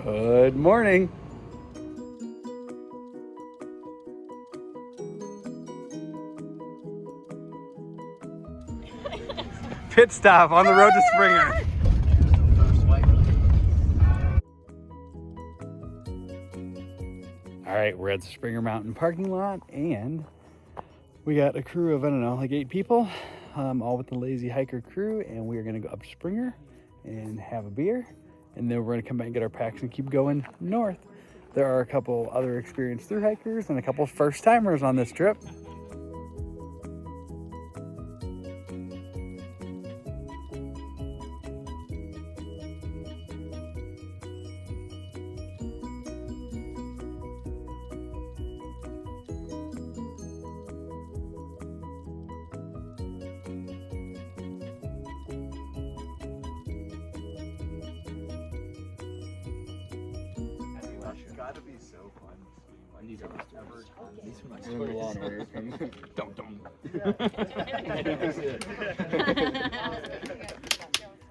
Good morning. Pit stop on the road to Springer. All right, we're at the Springer Mountain parking lot, and we got a crew of, I don't know, like 8 people, all with the Lazy Hiker crew, and we're gonna go up to Springer and have a beer, and then we're gonna come back and get our packs and keep going north. There are a couple other experienced thru hikers and a couple first timers on this trip. It's gotta be so fun. These are my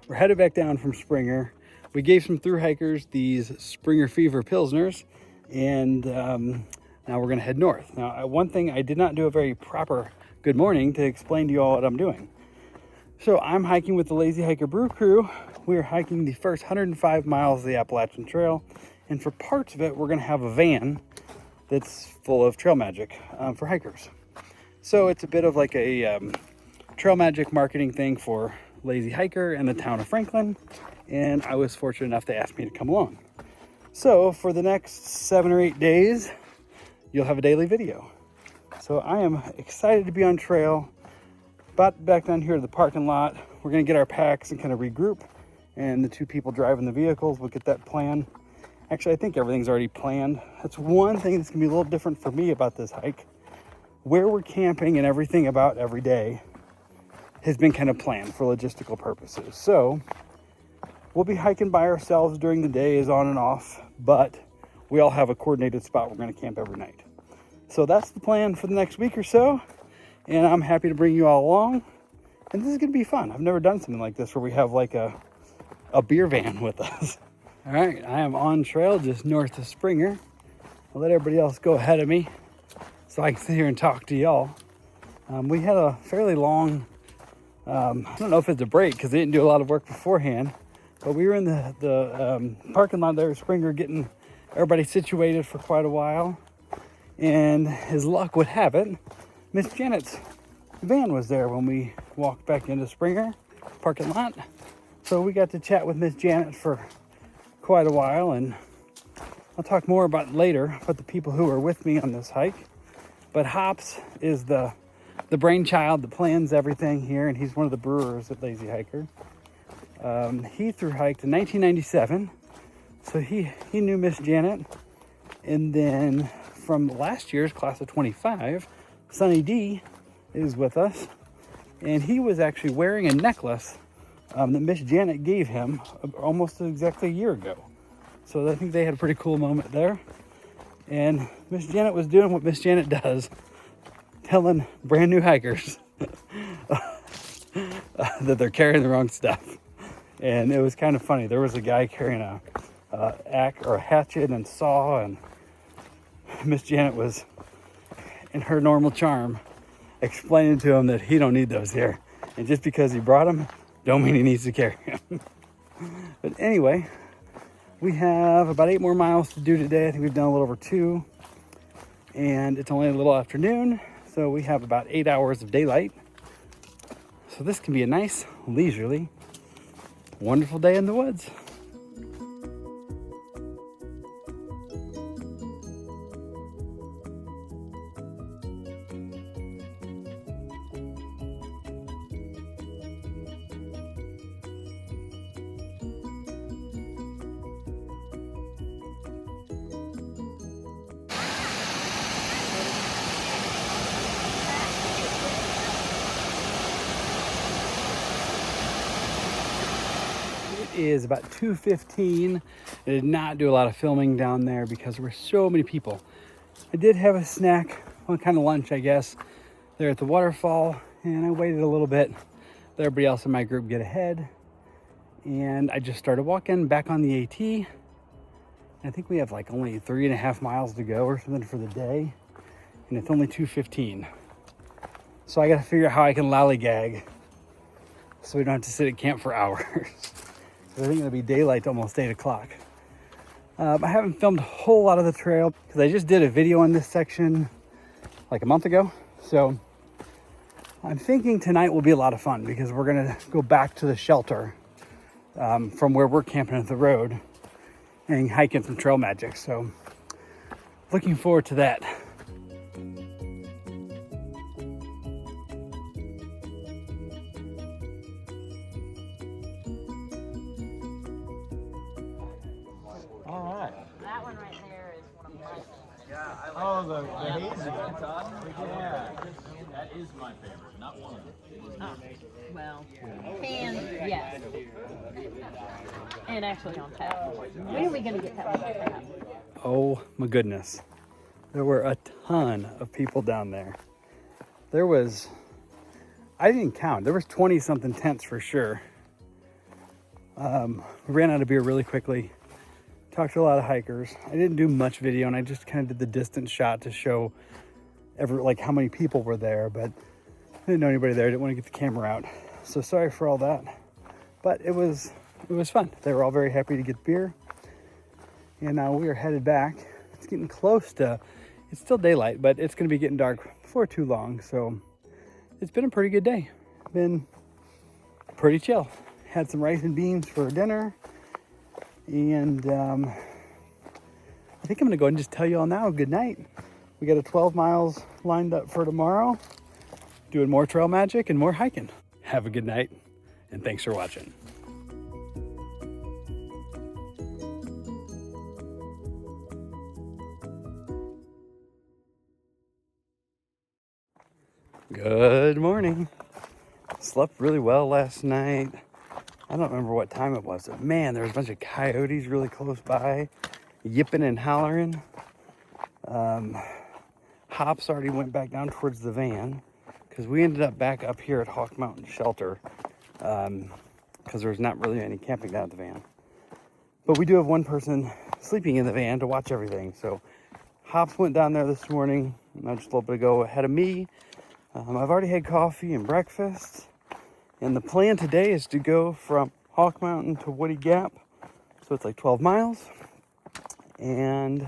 We're headed back down from Springer. We gave some thru hikers these Springer Fever Pilsners, and now we're gonna head north. Now, one thing I did not do a very proper good morning to explain to you all what I'm doing. So I'm hiking with the Lazy Hiker Brew crew. We're hiking the first 105 miles of the Appalachian Trail, and for parts of it, we're gonna have a van that's full of trail magic for hikers. So it's a bit of like a trail magic marketing thing for Lazy Hiker and the town of Franklin, and I was fortunate enough to ask me to come along. So for the next 7 or 8 days, you'll have a daily video. So I am excited to be on trail. About back down here to the parking lot, we're gonna get our packs and kind of regroup, and the 2 people driving the vehicles will get that plan. Actually, I think everything's already planned. That's one thing that's gonna be a little different for me about this hike. Where we're camping and everything about every day has been kind of planned for logistical purposes. So we'll be hiking by ourselves during the days on and off, but we all have a coordinated spot we're gonna camp every night. So that's the plan for the next week or so, and I'm happy to bring you all along. And this is gonna be fun. I've never done something like this where we have like a beer van with us. All right, I am on trail just north of Springer. I'll let everybody else go ahead of me so I can sit here and talk to y'all. We had a fairly long, I don't know if it's a break because they didn't do a lot of work beforehand, but we were in the parking lot there at Springer getting everybody situated for quite a while. And as luck would have it, Miss Janet's van was there when we walked back into Springer parking lot. So we got to chat with Miss Janet for quite a while, and I'll talk more about it later, about the people who are with me on this hike. But Hops is the brainchild that plans everything here, and he's one of the brewers at Lazy Hiker. He thru hiked in 1997, so he knew Miss Janet. And then from last year's class of 25, Sonny D is with us, and he was actually wearing a necklace that Miss Janet gave him almost exactly a year ago. So I think they had a pretty cool moment there. And Miss Janet was doing what Miss Janet does, telling brand new hikers that they're carrying the wrong stuff. And it was kind of funny. There was a guy carrying a axe or a hatchet and saw, and Miss Janet was, in her normal charm, explaining to him that he don't need those here. And just because he brought them, don't mean he needs to carry them. But anyway, we have about 8 more miles to do today. I think we've done a little over 2. And it's only a little afternoon, so we have about 8 hours of daylight. So this can be a nice, leisurely, wonderful day in the woods. Is about 2:15. I did not do a lot of filming down there because there were so many people. I did have a snack, well, kind of lunch, I guess, there at the waterfall, and I waited a little bit, let everybody else in my group get ahead, and I just started walking back on the AT, I think we have like only 3.5 miles to go or something for the day, and it's only 2:15. So I got to figure out how I can lollygag so we don't have to sit at camp for hours. I think it'll be daylight to almost 8 o'clock. I haven't filmed a whole lot of the trail because I just did a video on this section like a month ago. So I'm thinking tonight will be a lot of fun because we're gonna go back to the shelter from where we're camping at the road and hiking some trail magic. So looking forward to that. All right. That one right there is one of my favorites. Yeah, I like the hazy. Yeah, that is my favorite, not one of them. Well, canned, yes. And actually on tap. When are we going to get that one on tap? Oh my goodness. There were a ton of people down there. There was, I didn't count, there was 20 something tents for sure. We ran out of beer really quickly. Talked to a lot of hikers. I didn't do much video and I just kind of did the distance shot to show how many people were there, but I didn't know anybody there. I didn't want to get the camera out. So sorry for all that. But it was fun. They were all very happy to get beer. And now we are headed back. It's getting close to, it's still daylight, but it's going to be getting dark before too long. So it's been a pretty good day. Been pretty chill. Had some rice and beans for dinner. And I think I'm going to go ahead and just tell you all now, good night. We got a 12 miles lined up for tomorrow. Doing more trail magic and more hiking. Have a good night, and thanks for watching. Good morning. Slept really well last night. I don't remember what time it was, but man, there was a bunch of coyotes really close by, yipping and hollering. Hops already went back down towards the van because we ended up back up here at Hawk Mountain Shelter because there was not really any camping down at the van. But we do have one person sleeping in the van to watch everything. So Hops went down there this morning, just a little bit ago ahead of me. I've already had coffee and breakfast. And the plan today is to go from Hawk Mountain to Woody Gap. So it's like 12 miles. And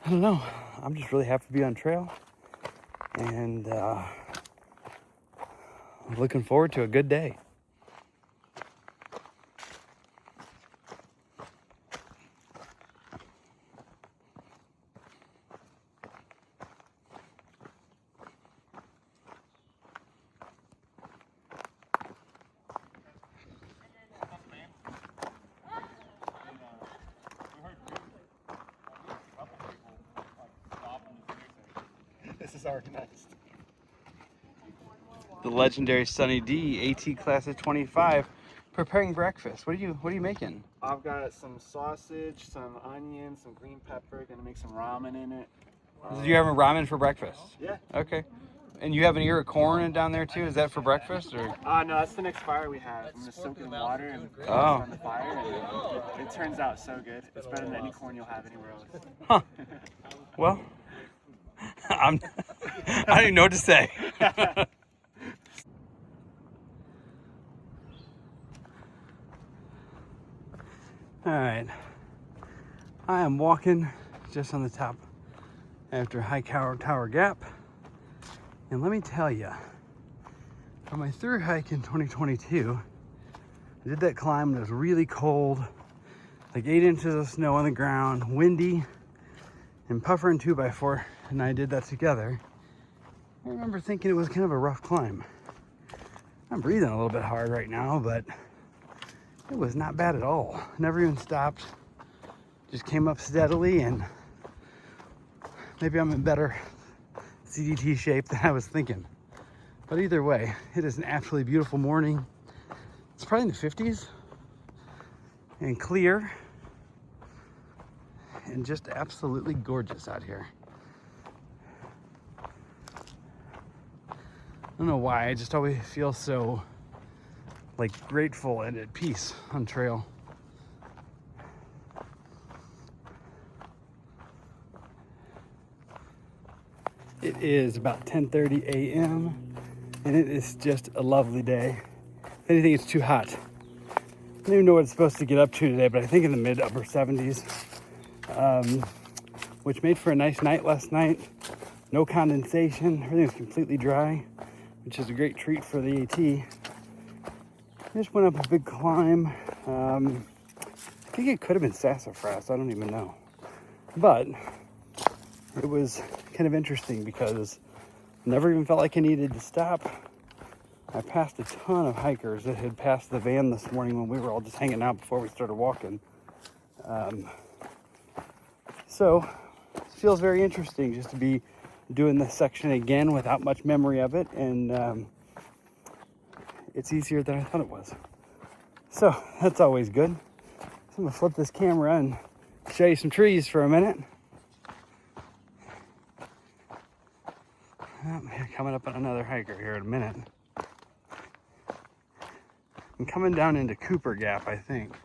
I don't know, I'm just really happy to be on trail. And I'm looking forward to a good day. This is organized. The legendary Sunny D, AT class of 25, preparing breakfast. What are you making? I've got some sausage, some onions, some green pepper. Gonna make some ramen in it. You having ramen for breakfast? Yeah. Okay. And you have an ear of corn down there too? Is that for breakfast or? No, that's the next fire we have. I'm gonna soak it in water and put it Oh. on the fire. And it turns out so good. It's better than any corn you'll have anywhere else. Huh. Well, I don't even know what to say. All right. I am walking just on the top after High Tower Gap. And let me tell you, on my through hike in 2022, I did that climb and it was really cold, like 8 inches of snow on the ground, windy, and Puffer and 2x4, and I did that together. I remember thinking it was kind of a rough climb. I'm breathing a little bit hard right now, but it was not bad at all. Never even stopped, just came up steadily, and maybe I'm in better CDT shape than I was thinking. But either way, it is an absolutely beautiful morning. It's probably in the 50s and clear and just absolutely gorgeous out here. I don't know why, I just always feel so grateful and at peace on trail. It is about 10:30 a.m. and it is just a lovely day. If anything, it's too hot. I don't even know what it's supposed to get up to today, but I think in the mid upper 70s, which made for a nice night last night. No condensation, everything's completely dry, which is a great treat for the AT. I just went up a big climb. I think it could have been sassafras, I don't even know. But it was kind of interesting because I never even felt like I needed to stop. I passed a ton of hikers that had passed the van this morning when we were all just hanging out before we started walking. So it feels very interesting just to be doing this section again without much memory of it, and it's easier than I thought it was. So that's always good. So I'm gonna flip this camera and show you some trees for a minute. Coming up on another hiker here in a minute. I'm coming down into Cooper Gap, I think.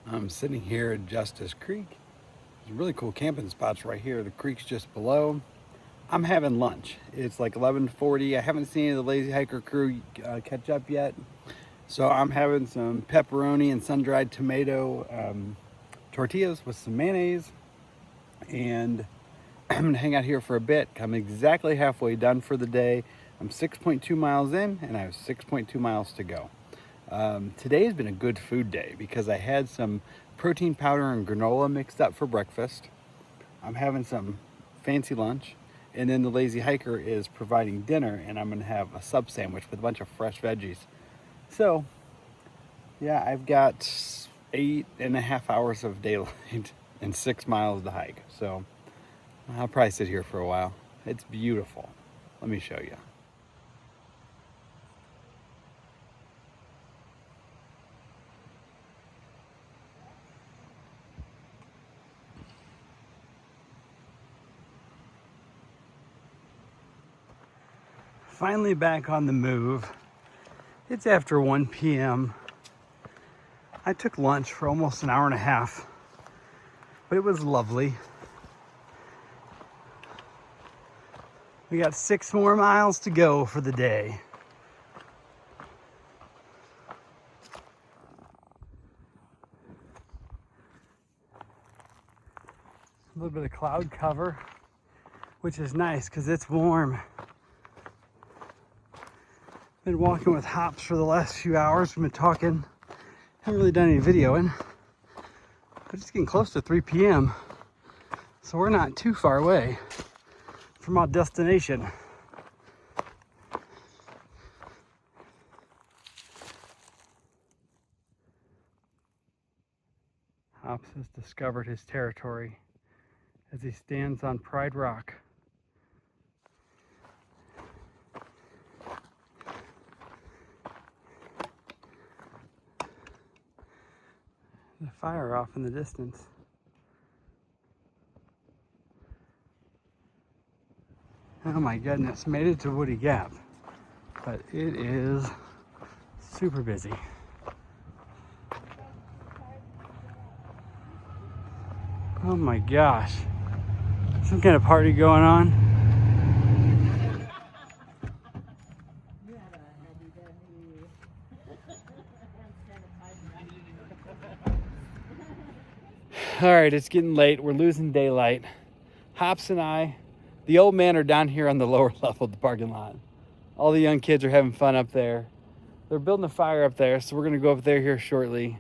I'm sitting here at Justice Creek. There's really cool camping spots right here. The creek's just below. I'm having lunch. It's like 11:40. I haven't seen any of the Lazy Hiker crew catch up yet. So I'm having some pepperoni and sun-dried tomato tortillas with some mayonnaise. And I'm gonna hang out here for a bit. I'm exactly halfway done for the day. I'm 6.2 miles in and I have 6.2 miles to go. Today has been a good food day because I had some protein powder and granola mixed up for breakfast. I'm having some fancy lunch, and then the Lazy Hiker is providing dinner, and I'm gonna have a sub sandwich with a bunch of fresh veggies. So yeah, I've got 8.5 hours of daylight and 6 miles to hike. So I'll probably sit here for a while. It's beautiful. Let me show you. Finally back on the move. It's after 1 p.m. I took lunch for almost an hour and a half, but it was lovely. We got 6 more miles to go for the day. A little bit of cloud cover, which is nice because it's warm. Been walking with Hops for the last few hours. We've been talking. Haven't really done any videoing, but it's getting close to 3 p.m. So we're not too far away from our destination. Hops has discovered his territory as he stands on Pride Rock. The fire off in the distance. Oh my goodness, made it to Woody Gap, but it is super busy. Oh my gosh, some kind of party going on. All right, it's getting late. We're losing daylight. Hops and I, the old men are down here on the lower level of the parking lot. All the young kids are having fun up there. They're building a fire up there, so we're gonna go up there here shortly.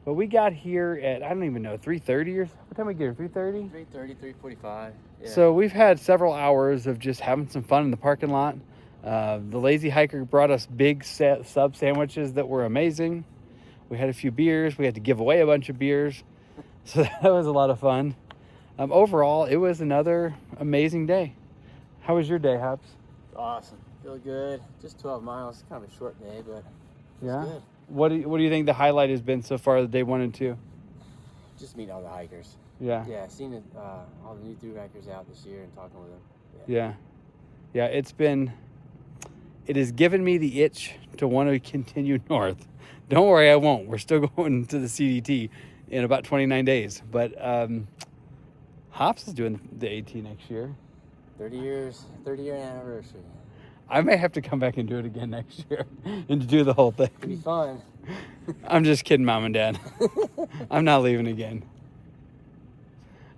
But we got here at, I don't even know, 3:30 or what time we get here, 3:30? 3:30, 3:45. Yeah. So we've had several hours of just having some fun in the parking lot. The Lazy Hiker brought us big sub sandwiches that were amazing. We had a few beers. We had to give away a bunch of beers. So that was a lot of fun. Overall, it was another amazing day. How was your day, Hops? Awesome. Feel good. Just 12 miles. Kind of a short day, but Yeah. good. What do you think the highlight has been so far, the day 1 and 2? Just meeting all the hikers. Yeah. Yeah, seeing all the new through hikers out this year and talking with them. Yeah. It has given me the itch to want to continue north. Don't worry, I won't. We're still going to the CDT in about 29 days. But Hops is doing the AT next year. 30-year anniversary. I may have to come back and do it again next year and to do the whole thing. It'd be fun. I'm just kidding, Mom and Dad. I'm not leaving again.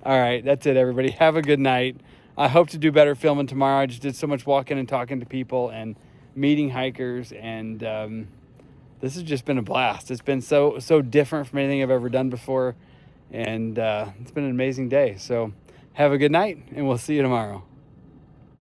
All right, that's it, everybody. Have a good night. I hope to do better filming tomorrow. I just did so much walking and talking to people and meeting hikers, and this has just been a blast. It's been so different from anything I've ever done before, and it's been an amazing day. So have a good night, and we'll see you tomorrow.